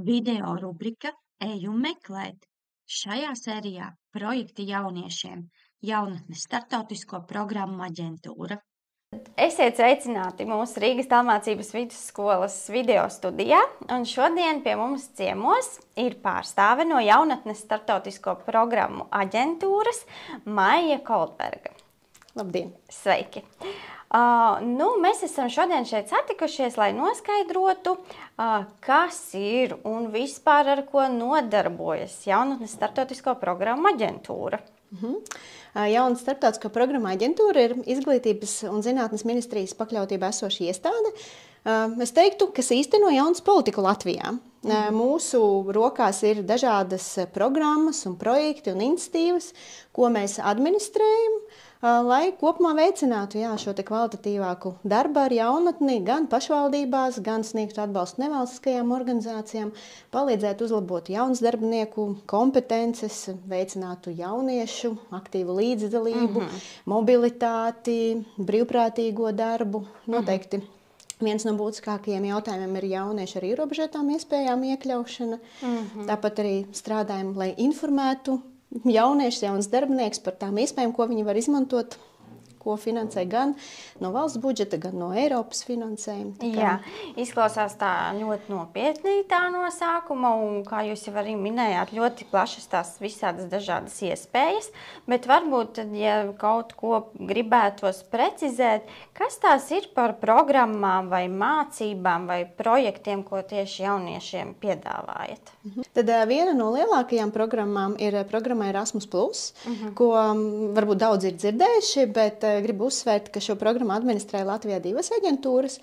Video rubrika Eju meklēt. Šajā sērijā projekti jauniešiem jaunatnes startautisko programmu aģentūra. Esiet sveicināti mūsu Rīgas tālmācības vidusskolas video studijā, un šodien pie mums ciemos ir pārstāve no jaunatnes startautisko programmu aģentūras Maija Koldberga. Labdien! Sveiki! Mēs esam šodien šeit satikušies, lai noskaidrotu, kas ir un vispār ar ko nodarbojas jaunatnes startautisko programmu aģentūra. Jaunatnes starptautisko programmu aģentūra ir Izglītības un zinātnes ministrijas pakļautībā esoša iestāde. Es teiktu, kas īsteno jaunas politiku Latvijā. Mūsu rokās ir dažādas programmas un projekti un iniciatīvas, ko mēs administrējam, lai kopumā veicinātu šo kvalitatīvāku darbu ar jaunatni gan pašvaldībās, gan sniegtu atbalstu nevalstiskajām organizācijām, palīdzētu uzlabot jaunas darbinieku kompetences, veicinātu jauniešu aktīvu līdzdalību, mobilitāti, brīvprātīgo darbu. Noteikti viens no būtiskākajiem jautājumiem ir jauniešu ar ierobežotām iespējām iekļaušana. Tāpat arī strādājam, lai informētu jauniešus, jaunas darbinieks par tām iespējām, ko viņi var izmantot, ko finansē gan no valsts budžeta, gan no Eiropas finansējuma. Jā, izklausās tā ļoti nopietni tā no sākuma, un kā jūs jau arī minējāt, ļoti plašas tās visādas dažādas iespējas, bet varbūt, tad, ja kaut ko gribētos precizēt, kas tās ir par programmām vai mācībām vai projektiem, ko tieši jauniešiem piedāvājat? Tad viena no lielākajām programmām ir programma Erasmus+, ko varbūt daudz ir dzirdējuši, bet gribu uzsvērt, ka šo programmu administrē Latvijā divas aģentūras.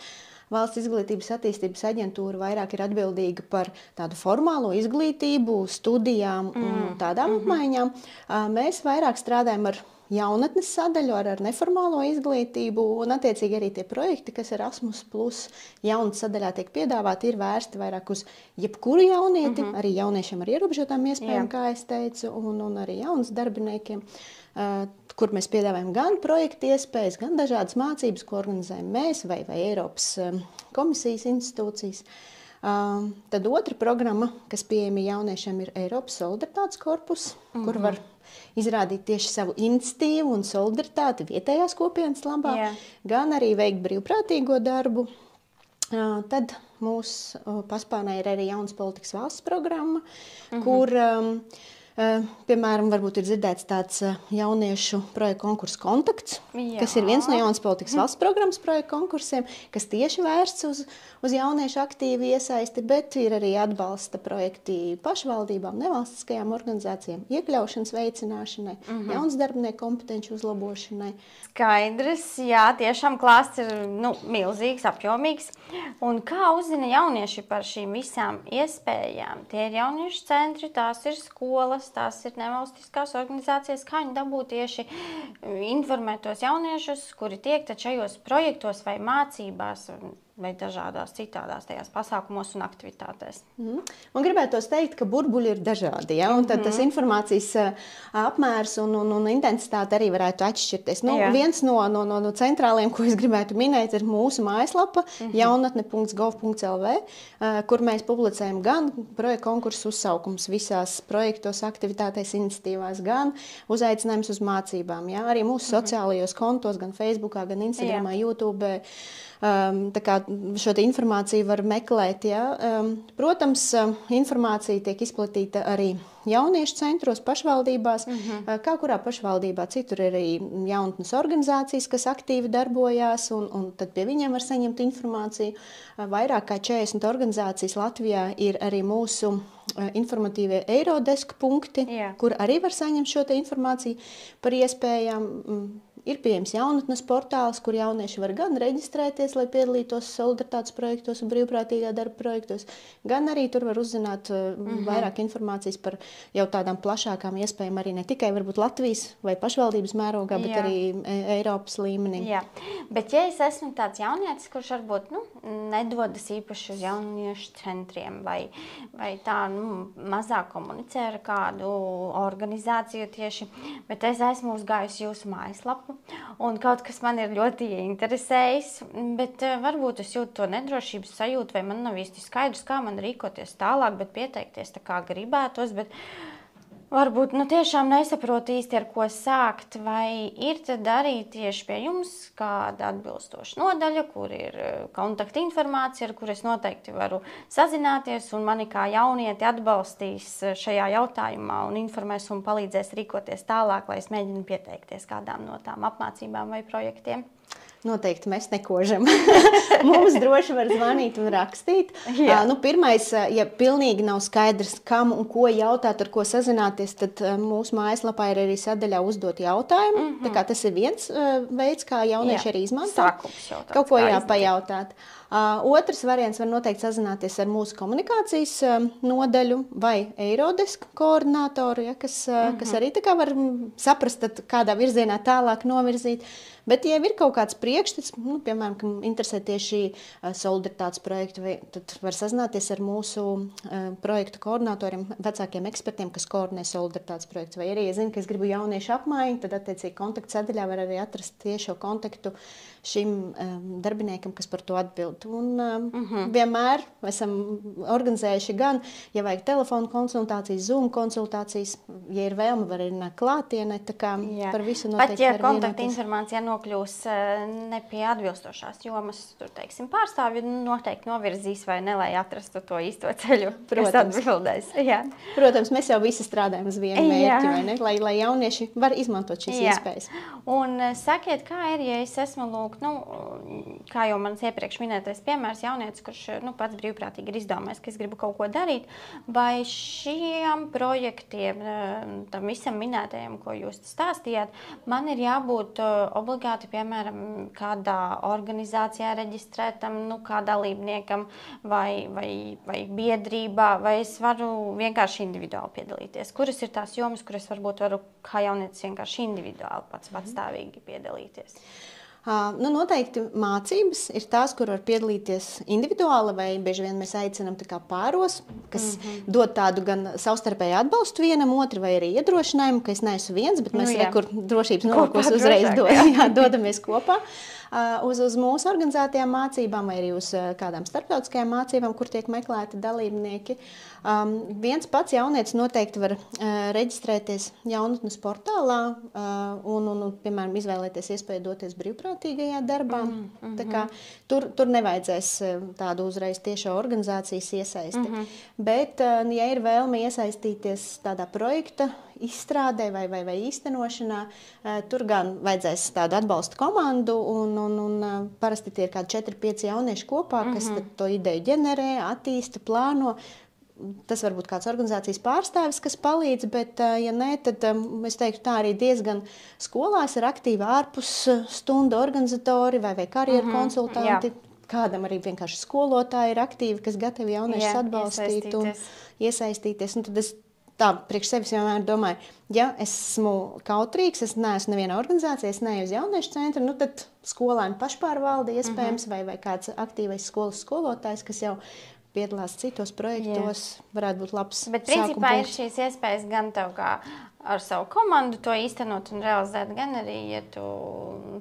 Valsts izglītības attīstības aģentūra vairāk ir atbildīga par tādu formālo izglītību, studijām un tādām apmaiņām. Mēs vairāk strādājam ar jaunatnes sadaļu, ar neformālo izglītību, un attiecīgi arī tie projekti, kas Erasmus+ jaunatnes sadaļā tiek piedāvāti, ir vērsti vairāk uz jebkuru jaunieti, arī jauniešiem ar ierobežotām iespējām, kā es teicu, un arī jaunas darbiniekiem, kur mēs piedāvājam gan projektu iespējas, gan dažādas mācības, ko organizējam mēs vai Eiropas komisijas institūcijas. Tad otra programma, kas pieejama jauniešiem, ir Eiropas solidaritātes korpus, kur var izrādīt tieši savu iniciatīvu un solidaritāti vietējās kopienas labā, gan arī veikt brīvprātīgo darbu. Tad mūsu paspārnē ir arī jaunas politikas valsts programma, kur piemēram, varbūt ir dzirdēts tāds jauniešu projektu konkursu Kontakts, kas ir viens no jaunas politikas valsts programmas projektu konkursiem, kas tieši vērsts uz jauniešu aktīvu iesaisti, bet ir arī atbalsta projekti pašvaldībām, nevalstiskajām organizācijām, iekļaušanas veicināšanai, jaunas darbinieku kompetenci uzlabošanai. Skaidrs, jā, tiešām klāsts ir milzīgs, apjomīgs. Un kā uzzina jaunieši par šīm visām iespējām? Tie ir jauniešu centri, tās ir skolas, tās ir nevalstiskās organizācijas, kā viņi dabū tieši informētos jauniešus, kuri tiek šajos projektos vai mācībās vai dažādās citādās tajās pasākumos un aktivitātēs. Man gribētos teikt, ka burbuļi ir dažādi, un tad tas informācijas apmērs un intensitāte arī varētu atšķirties. Viens no centrāliem, ko es gribētu minēt, ir mūsu mājaslapa jaunatne.gov.lv, kur mēs publicējam gan projektu konkursu uzsaukums visās projektos, aktivitātēs, iniciatīvās, gan uzaicinājums uz mācībām. Arī mūsu sociālajos kontos, gan Facebookā, gan Instagramā, YouTube. Tā kā šo informāciju var meklēt. Protams, informācija tiek izplatīta arī jauniešu centros, pašvaldībās. Kā kurā pašvaldībā citur ir arī jaunatnes organizācijas, kas aktīvi darbojās, un tad pie viņiem var saņemt informāciju. Vairāk kā 40 organizācijas Latvijā ir arī mūsu informatīvie Eirodesk punkti, kur arī var saņemt šo informāciju par iespējām. Ir pieejams jaunatnes portāls, kur jaunieši var gan reģistrēties, lai piedalītos solidaritātes projektos un brīvprātīgā darba projektos, gan arī tur var uzzināt vairāk informācijas par jau tādām plašākām iespējām arī ne tikai varbūt Latvijas vai pašvaldības mērogā, bet arī Eiropas līmenī. Jā, bet ja es esmu tāds jaunietis, kurš varbūt nedodas īpaši uz jauniešu centriem vai tā mazāk komunicē ar kādu organizāciju tieši, bet es esmu uzgājusi jūsu mājaslapu, un kaut kas man ir ļoti interesējis, bet varbūt es jūtu to nedrošības sajūtu, vai man nav īsti skaidrs, kā man rīkoties tālāk, bet pieteikties tā kā gribētos, bet varbūt tiešām nesaprotu īsti, ar ko sākt, vai ir tad arī tieši pie jums kāda atbilstoša nodaļa, kur ir kontakta informācija, ar kur es noteikti varu sazināties, un mani kā jaunieti atbalstīs šajā jautājumā un informēs un palīdzēs rīkoties tālāk, lai es mēģinu pieteikties kādām no tām apmācībām vai projektiem. Noteikti mēs nekožam. Mums droši var zvanīt un rakstīt. Pirmais, ja pilnīgi nav skaidrs, kam un ko jautāt, ar ko sazināties, tad mūsu mājaslapā ir arī sadaļā uzdot jautājumu. Tā kā tas ir viens veids, kā jaunieši arī izmanto. Kaut ko pajautāt. Otrs variants var noteikti sazināties ar mūsu komunikācijas nodaļu vai Eirodesk koordinātoru, kas arī tā kā var saprast, tad kādā virzienā tālāk novirzīt. Bet, ja ir kaut kāds priekšstats, piemēram, kam interesē tieši solidaritātes projektu, tad var sazināties ar mūsu projektu koordinatoriem, vecākiem ekspertiem, kas koordinē solidaritātes projektu. Vai arī, ja zinu, ka es gribu jauniešu apmaiņu, tad attiecīgi kontaktu sadaļā var arī atrast tiešo kontaktu šim darbiniekam, kas par to atbild. Un vienmēr esam organizējuši gan, ja vajag telefonu konsultācijas, Zoom konsultācijas, ja ir vēlme, var arī nākt klātienē, tā kā par visu noteikti pat, ja kontakta informācija nokļūs ne pie atbilstošās jomas, tur, teiksim, pārstāvji noteikti novirzīs vai ne, lai atrastu to īsto ceļu, kas atbildēs. Jā. Protams, mēs jau visi strādājam uz vienu mērķi, vai ne? Lai jaunieši var izmantot šīs iespējas. Un sakiet, kā ir, ja es esmu kā jau mans iepriekš minētais piemērs, jaunietis, kurš pats brīvprātīgi ir izdomājis, ka es gribu kaut ko darīt, vai šiem projektiem, tam visam minētajam, ko jūs stāstījāt, man ir jābūt obligāti, piemēram, kādā organizācijā reģistrētam, kā dalībniekam vai biedrībā, vai es varu vienkārši individuāli piedalīties? Kuras ir tās jomas, kuras varbūt varu kā jaunietis vienkārši individuāli patstāvīgi piedalīties? Noteikti mācības ir tās, kur var piedalīties individuāli, vai bieži vien mēs aicinām tā kā pāros, kas dod tādu gan savstarpēju atbalstu vienam otru, vai arī iedrošinājumu, ka es neesmu viens, bet mēs kur drošības nolūkos uzreiz dodamies kopā. Uz mūsu organizētajām mācībām, vai arī uz kādām starptautiskajām mācībām, kur tiek meklēti dalībnieki. Viens pats jaunietis noteikti var reģistrēties jaunatnes portālā un, piemēram, izvēlēties iespēju doties brīvprātīgajā darbā. Tā kā tur nevajadzēs tādu uzreiz tiešo organizācijas iesaisti. Bet, ja ir vēlme iesaistīties tādā projekta izstrādē vai īstenošanā, tur gan vajadzēs tādu atbalstu komandu un parasti tie ir kādi 4-5 jaunieši kopā, kas to ideju ģenerē, attīsta, plāno. Tas var būt kāds organizācijas pārstāvis, kas palīdz, bet, ja nē, tad es teiktu, tā arī diezgan skolās ir aktīvi ārpus stundu organizatori vai karjeru konsultanti. Kādam arī vienkārši skolotāji ir aktīvi, kas gatavi jauniešus atbalstīt un iesaistīties. Un tad es tā priekš sevis vienmēr domāju, ja esmu kautrīgs, es neesmu neviena organizācija, es neeju uz jauniešu centru, tad skolēni pašpārvalde iespējams vai kāds aktīvais skolas skolotājs, kas jau piedalās citos projektos, varētu būt labs sākuma punkts. Bet principā ir šīs iespējas gan tev kā ar savu komandu to īstenot un realizēt, gan arī, ja tu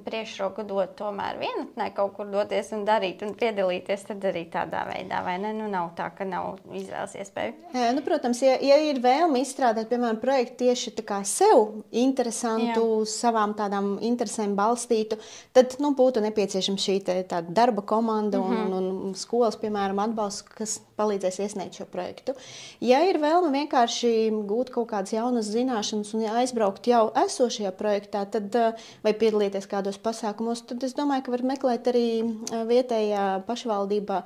priekšroku dod tomēr vienatnē kaut kur doties un darīt un piedalīties, tad arī tādā veidā, vai ne? Nav tā, ka nav izvēles iespēju. Protams, ja ir vēlme izstrādāt, piemēram, projektu tieši tā kā sev interesantu, savām tādām interesēm balstītu, tad būtu nepieciešama šī tāda darba komanda un skolas, piemēram, atbalsts, kas palīdzēs iesniegt šo projektu. Ja ir vēlme vienkārši gūt kaut kādas jaunas zināšanas un aizbraukt jau esošajā projektā, tad, vai piedalīties kādos pasākumos, tad es domāju, ka var meklēt arī vietējā pašvaldībā,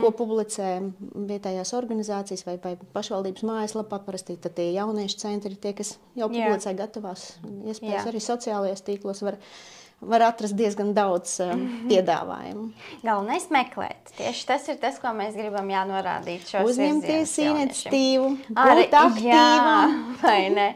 ko publicē vietējās organizācijas vai pašvaldības mājaslapā. Parasti tad tie jauniešu centri, tie, kas jau publicē gatavās iespējas, arī sociālajos tīklos var atrast diezgan daudz piedāvājumu. Galvenais meklēt. Tieši tas ir tas, ko mēs gribam norādīt šos uzņemties iniciatīvu, būt aktīvam. Vai ne?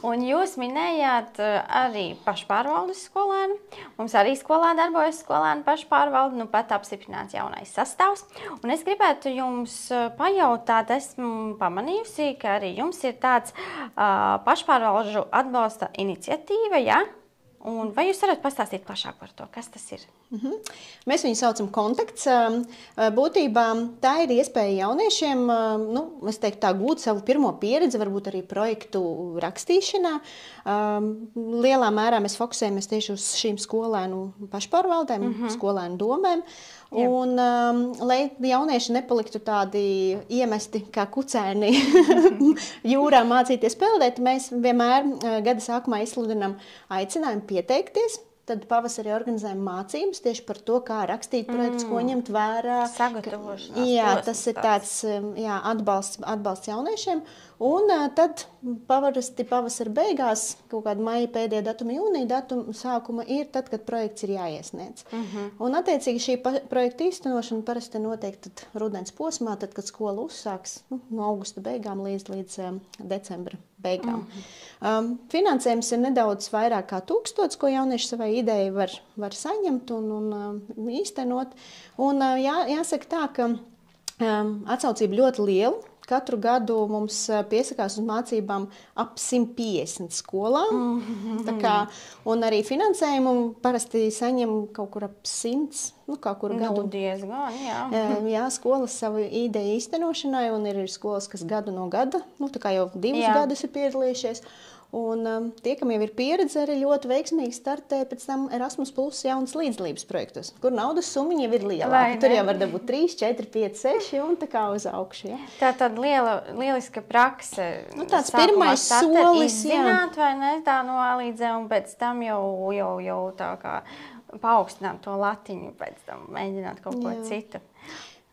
Un jūs minējāt arī pašpārvaldes skolēnu. Mums arī skolā darbojas skolēnu pašpārvalde, pat apstiprināts jaunais sastāvs. Un es gribētu jums pajautāt, esmu pamanījusi, ka arī jums ir tāds pašpārvalžu atbalsta iniciatīva, Un vai jūs varat pastāstīt plašāk par to, kas tas ir? Mēs viņu saucam kontakts. Būtībā tā ir iespēja jauniešiem, es teiktu tā, gūt savu pirmo pieredzi, varbūt arī projektu rakstīšanā. Lielā mērā mēs fokusējamies tieši uz šīm skolēnu pašpārvaldēm, skolēnu domēm. Un, lai jaunieši nepaliktu tādi iemesti kā kucēni jūrā mācīties peldēt, mēs vienmēr gada sākumā izsludinām aicinājumu pieteikties. Tad pavasarī organizējam mācības tieši par to, kā rakstīt projektus, ko ņemt vērā. Sagatavošanās. Jā, tas ir tāds atbalsts jauniešiem. Un tad pavasara beigās, kaut kāda maija pēdējā datuma, jūnija datuma sākuma ir tad, kad projekts ir jāiesniedz. Un attiecīgi šī projekta īstenošana parasti notiek tad rudens posmā, tad, kad skola uzsāks no augusta beigām līdz decembra beigām. Finansējums ir nedaudz vairāk kā 1000, ko jaunieši savai idejai var saņemt un īstenot. Un jāsaka tā, ka atsaucība ļoti liela. Katru gadu mums piesakās uz mācībām ap 150 skolām. Un arī finansējumu parasti saņem kaut kur ap 100, kā kuru gadu. Diezgan, jā. Jā, skolas savu ideju īstenošanai, un ir skolas, kas gadu no gada, tā kā jau 2 gadus ir piedalījušies. Un tie, kam jau ir pieredze, arī ļoti veiksmīgi startē pēc tam Erasmus Plus jaunas līdzdalības projektos, kur naudas summa jau ir lielāka. Tur jau var dabūt 3, 4, 5, 6 un tā kā uz augšu. Ja? Tā tad lieliska prakse. Tāds pirmais solis. Izzināt, vai ne, tā noalīdzē, un pēc tam jau tā kā paaugstināt to latiņu, pēc tam mēģināt kaut ko citu.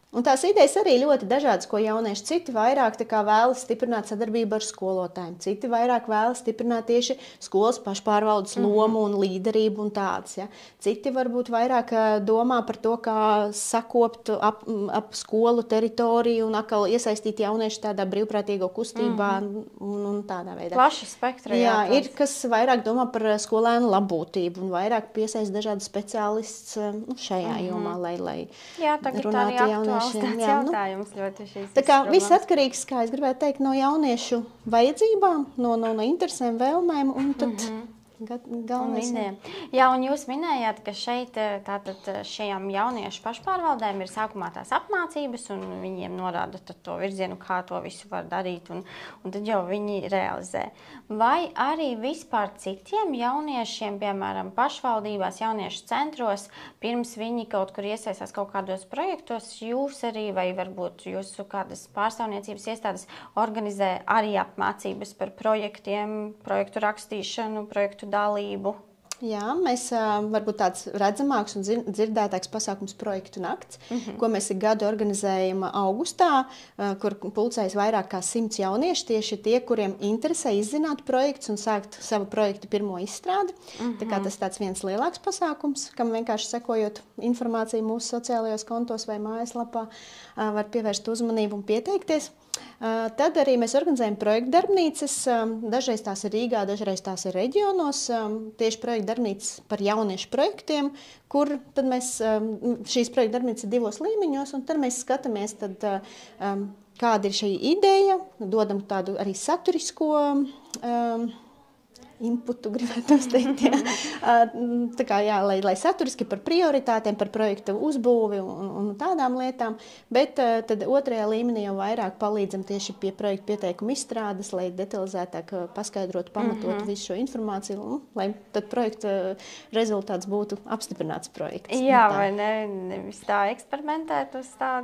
Un tās idejas arī ļoti dažādas, ko jaunieši citi vairāk vēlas stiprināt sadarbību ar skolotājiem. Citi vairāk vēlas stiprināt tieši skolas pašpārvaldes lomu un līderību un tādas. Ja. Citi varbūt vairāk domā par to, kā sakopt ap skolu teritoriju un atkal iesaistīt jaunieši tādā brīvprātīgo kustībā un tādā veidā. Plaša spektra. Jā, ir kas vairāk domā par skolēnu labbūtību un vairāk piesaist dažādas speciālists šajā jomā, lai runātu jaunieši. Jautājums ļoti šīs. Tā kā viss atkarīgs, kā es gribētu teikt, no jauniešu vajadzībām, no interesēm, vēlmēm un tad galvenais. Jā, un jūs minējāt, ka šeit tātad šajām jauniešu pašpārvaldēm ir sākumā tās apmācības un viņiem norāda to virzienu, kā to visu var darīt un tad jau viņi realizē. Vai arī vispār citiem jauniešiem, piemēram, pašvaldībās, jauniešu centros, pirms viņi kaut kur iesaistās kaut kādos projektos, jūs arī vai varbūt jūsu kādas pārstāvniecības iestādes organizē arī apmācības par projektiem, projektu rakstīšanu, projektu dalību? Jā, mēs varbūt tāds redzamāks un dzirdētāks pasākums projektu nakts, ko mēs gadu organizējam augustā, kur pulcējas vairāk kā 100 jaunieši, tieši tie, kuriem interesē izzināt projekts un sākt savu projektu pirmo izstrādi. Tā kā tas tāds viens lielāks pasākums, kam vienkārši sekojot informāciju mūsu sociālajos kontos vai mājaslapā, var pievērst uzmanību un pieteikties. Tad arī mēs organizējam projektu darbnīcas. Dažreiz tās ir Rīgā, dažreiz tās ir reģionos. Tieši projektu darbnīcas par jauniešu projektiem, kur tad mēs šīs projektu darbnīcas ir 2 līmeņos, un tad mēs skatāmies, kāda ir šī ideja, dodam tādu arī saturisko inputu, gribētu teikt. Tā kā, jā, lai saturiski par prioritātēm, par projekta uzbūvi un tādām lietām, bet tad otrajā līmenī jau vairāk palīdzam tieši pie projekta pieteikuma izstrādes, lai detalizētāk paskaidrotu, pamatotu visu šo informāciju, lai tad projekta rezultāts būtu apstiprināts projekts. Jā, vai ne? Nevis tā eksperimentēt uz tā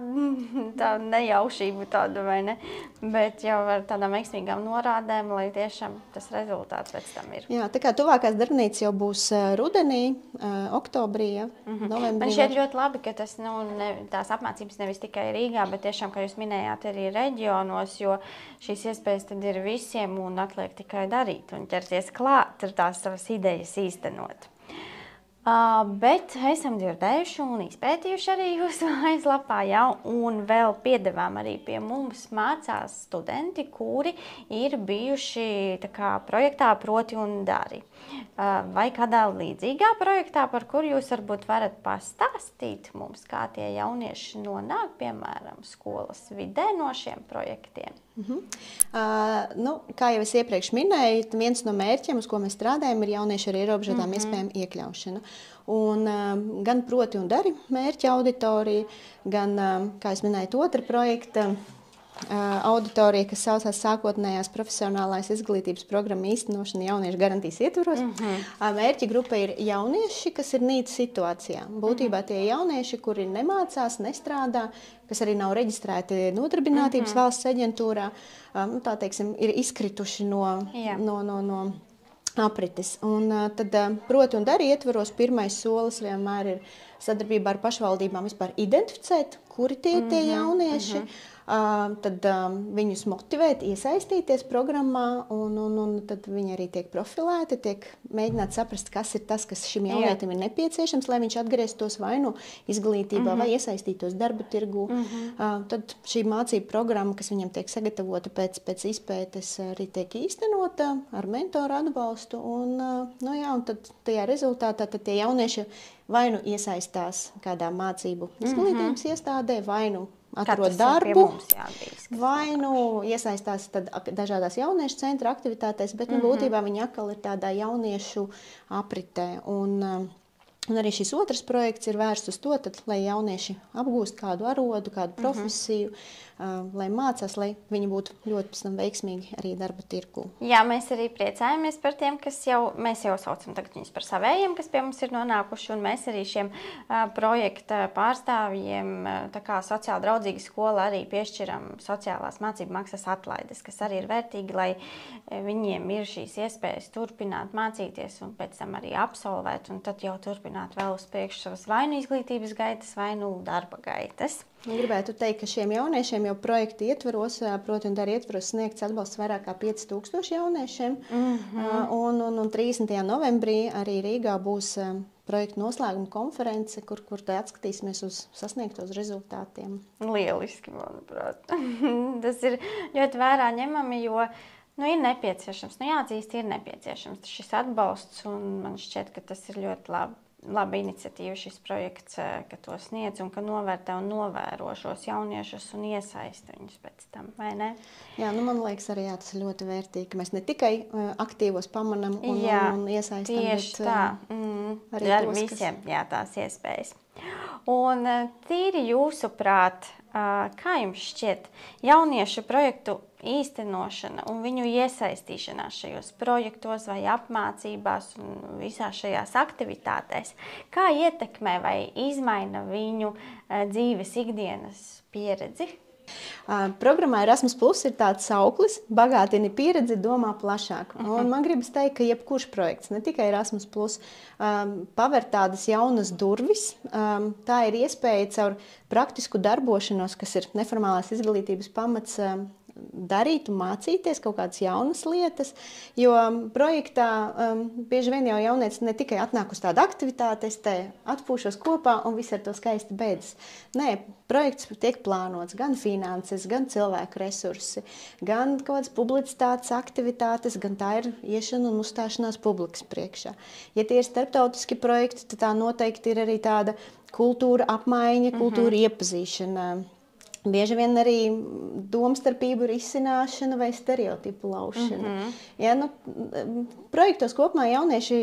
nejaušību tādu, vai ne? Bet jau ar tādām veiksmīgām norādēm, lai tiešām tas rezultāts pēc tam ir. Jā, tā kā tuvākās darbnīcas jau būs rudenī, oktobrī, novembrī. Man šķiet ļoti labi, ka tas, tās apmācības nevis tikai Rīgā, bet tiešām, kā jūs minējāt, arī reģionos, jo šīs iespējas tad ir visiem un atliek tikai darīt un ķerties klāt ar tās savas idejas īstenot. Bet esam dzirdējuši un izpētījuši arī jūsu mājaslapā, un vēl piedevām arī pie mums mācās studenti, kuri ir bijuši projektā Proti un dari. Vai kādā līdzīgā projektā, par kuru jūs varbūt varat pastāstīt mums, kā tie jaunieši nonāk, piemēram, skolas vidē no šiem projektiem? Kā jau es iepriekš minēju, viens no mērķiem, uz ko mēs strādājam, ir jauniešu ar ierobežotām iespējām iekļaušana. Un, gan proti un dari mērķa auditorija, gan, kā es minēju, otra projekta auditorija, kas saucās sākotnējās profesionālās izglītības programma īstenošana jauniešu garantijas ietvaros. Mērķa grupa ir jaunieši, kas ir nīcas situācijā. Būtībā tie jaunieši, kuri nemācās, nestrādā, kas arī nav reģistrēti nodarbinātības valsts aģentūrā, tā teiksim, ir izkrituši no aprites. Un tad, proti un dari ietvaros, pirmais solis vienmēr ir sadarbībā ar pašvaldībām vispār identificēt, kuri tie ir tie jaunieši, tad viņus motivēt, iesaistīties programmā, un tad viņi arī tiek profilēti, tiek mēģināt saprast, kas ir tas, kas šim jaunietim ir nepieciešams, lai viņš atgrieztos vai nu izglītībā, vai iesaistītos darba tirgu. Tad šī mācība programma, kas viņam tiek sagatavota pēc izpētes, arī tiek īstenota ar mentoru atbalstu, un tad tajā rezultātā tad tie jaunieši vai nu iesaistās kādā mācību izglītības iestādē, vai nu atrod darbu, vai nu iesaistās tad dažādās jauniešu centra aktivitātēs, bet būtībā viņi atkal ir tādā jauniešu apritē. Un arī šis otrs projekts ir vērsts uz to, tad, lai jaunieši apgūst kādu arodu, kādu profesiju, lai mācās, lai viņi būtu ļoti veiksmīgi arī darba tirgū. Jā, mēs arī priecājamies par tiem, mēs jau saucam tagad viņus par savējiem, kas pie mums ir nonākuši, un mēs arī šiem projekta pārstāvjiem, tā kā sociāli draudzīga skola, arī piešķiram sociālās mācību maksas atlaides, kas arī ir vērtīgi, lai viņiem ir šīs iespējas turpināt mācīties un pēc tam arī absolvēt, un tad jau turpināt vēl uz priekšu savas vai nu izglītības gaitas, vai nu darba gaitas. Gribētu teikt, ka šiem jauniešiem jau projekta ietvaros, proti un dari ietvaros sniegts atbalsts vairāk kā 5000 jauniešiem. Un 30. novembrī arī Rīgā būs projekta noslēguma konference, kur atskatīsimies uz sasniegtos rezultātiem. Lieliski, manuprāt. Tas ir ļoti vērā ņemami, jo ir nepieciešams, jāatzīst, ir nepieciešams šis atbalsts, un man šķiet, ka tas ir ļoti laba iniciatīva šis projekts, ka to sniedz un ka novērtē un novēro šos jauniešus un iesaista viņus pēc tam, vai ne? Jā, man liekas arī tas ir ļoti vērtīgi, ka mēs ne tikai aktīvos pamanam un iesaistam, tieši tā. Arī ar visiem tās iespējas. Un tīri jūsuprāt, kā jums šķiet jauniešu projektu īstenošana un viņu iesaistīšanās šajos projektos vai apmācībās un visās šajās aktivitātēs, kā ietekmē vai izmaina viņu dzīves ikdienas pieredzi? Programmā Erasmus Plus ir tāds sauklis, bagātini pieredzi, domā plašāk. Un man gribas teikt, ka jebkurš projekts, ne tikai Erasmus Plus, paver tādas jaunas durvis. Tā ir iespēja caur praktisku darbošanos, kas ir neformālās izglītības pamats, darīt un mācīties kaut kādas jaunas lietas, jo projektā bieži vien jau jaunietis ne tikai atnāk uz tādu aktivitāti, es te atpūšos kopā un viss ar to skaisti beidzas. Nē, projekts tiek plānots gan finanses, gan cilvēku resursi, gan kaut kādas publicitātes aktivitātes, gan tā ir iešana un uzstāšanās publikas priekšā. Ja tie ir starptautiski projekti, tad tā noteikti ir arī tāda kultūra apmaiņa, kultūra iepazīšana. Bieži vien arī domstarpību risināšana vai stereotipu laušana. Projektos kopumā jaunieši,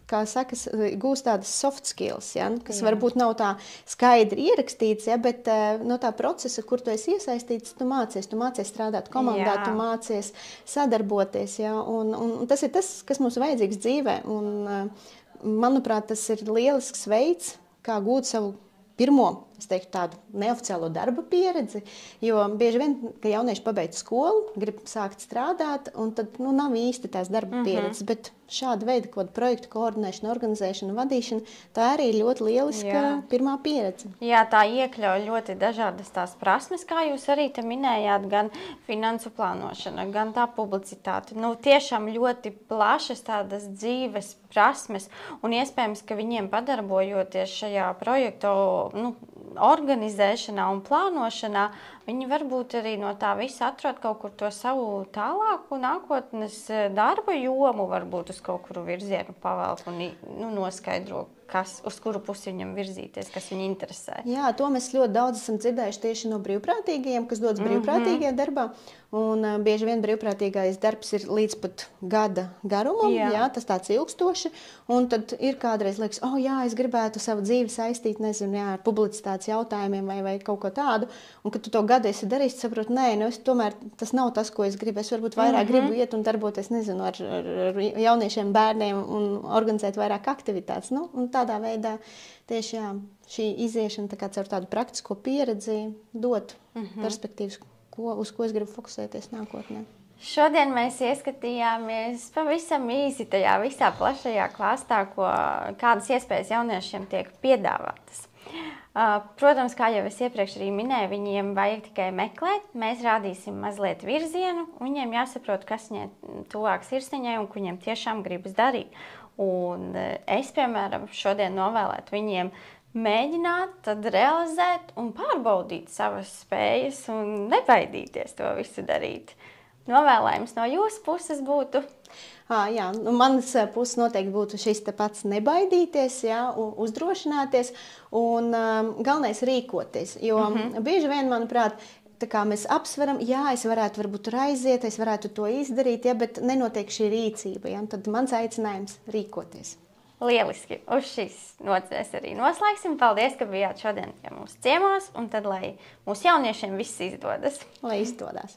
kā sakas, gūst tādas soft skills, kas varbūt nav tā skaidri ierakstīts, bet no tā procesa, kur tu esi iesaistīts, tu mācies strādāt komandā, tu mācies sadarboties. Un tas ir tas, kas mums vajadzīgs dzīvē. Un, manuprāt, tas ir lielisks veids, kā gūt savu pirmo, es teiktu, tādu neoficiālo darba pieredzi, jo bieži vien, ka jaunieši pabeidz skolu, grib sākt strādāt, un tad nav īsti tās darba pieredzes, bet šāda veida projektu koordinēšana, organizēšana, vadīšana, tā arī ir ļoti lieliska pirmā pieredze. Jā, tā iekļauj ļoti dažādas tās prasmes, kā jūs arī te minējāt, gan finansu plānošana, gan tā publicitāte. Tiešām ļoti plašas tādas dzīves prasmes, un iespējams, ka viņiem padarbojoties šajā projektu organizēšanā un plānošanā, viņi varbūt arī no tā visa atrod kaut kur to savu tālāku nākotnes darba jomu, varbūt uz kaut kuru virzienu pavelk un noskaidro, uz kuru pusi viņam virzīties, kas viņu interesē. Jā, to mēs ļoti daudz esam dzirdējuši tieši no brīvprātīgajiem, kas dodas brīvprātīgajā darbā. Un bieži vien brīvprātīgais darbs ir līdz pat gada garumam, jā, tas tāds ilgstoši. Un tad ir kādreiz liekas, jā, es gribētu savu dzīvi saistīt, nezinu, jā, ar publicitātes jautājumiem vai kaut ko tādu. Un kad tu to gadu esi darījis, saproti, nē, tomēr tas nav tas, ko es gribu. Es varbūt vairāk gribu iet un darboties, nezinu, ar jauniešiem, bērniem un organizēt vairāk aktivitātes. Nu, un tādā veidā tieši šī iziešana caur tādu praktisko pieredzi dot perspektīvas, uz ko es gribu fokusēties nākotnē. Šodien mēs ieskatījāmies pavisam īsi tajā visā plašajā klāstā, kādas iespējas jauniešiem tiek piedāvātas. Protams, kā jau es iepriekš arī minēju, viņiem vajag tikai meklēt, mēs rādīsim mazliet virzienu, viņiem jāsaprot, kas viņiem tuvāk sirsniņai un ko viņiem tiešām gribas darīt. Un es, piemēram, šodien novēlētu viņiem mēģināt, tad realizēt un pārbaudīt savas spējas un nebaidīties to visu darīt. Novēlējums no jūsu puses būtu? Jā, manas puses noteikti būtu šis pats nebaidīties, uzdrošināties un galvenais rīkoties. Jo bieži vien, manuprāt, tā kā mēs apsveram, es varētu varbūt tur aiziet, es varētu to izdarīt, bet nenotiek šī rīcība. Tad mans aicinājums rīkoties. Lieliski! Uz šīs nots mēs arī noslēgsim. Paldies, ka bijāt šodien mūsu ciemos, un tad, lai mūsu jauniešiem viss izdodas. Lai izdodas.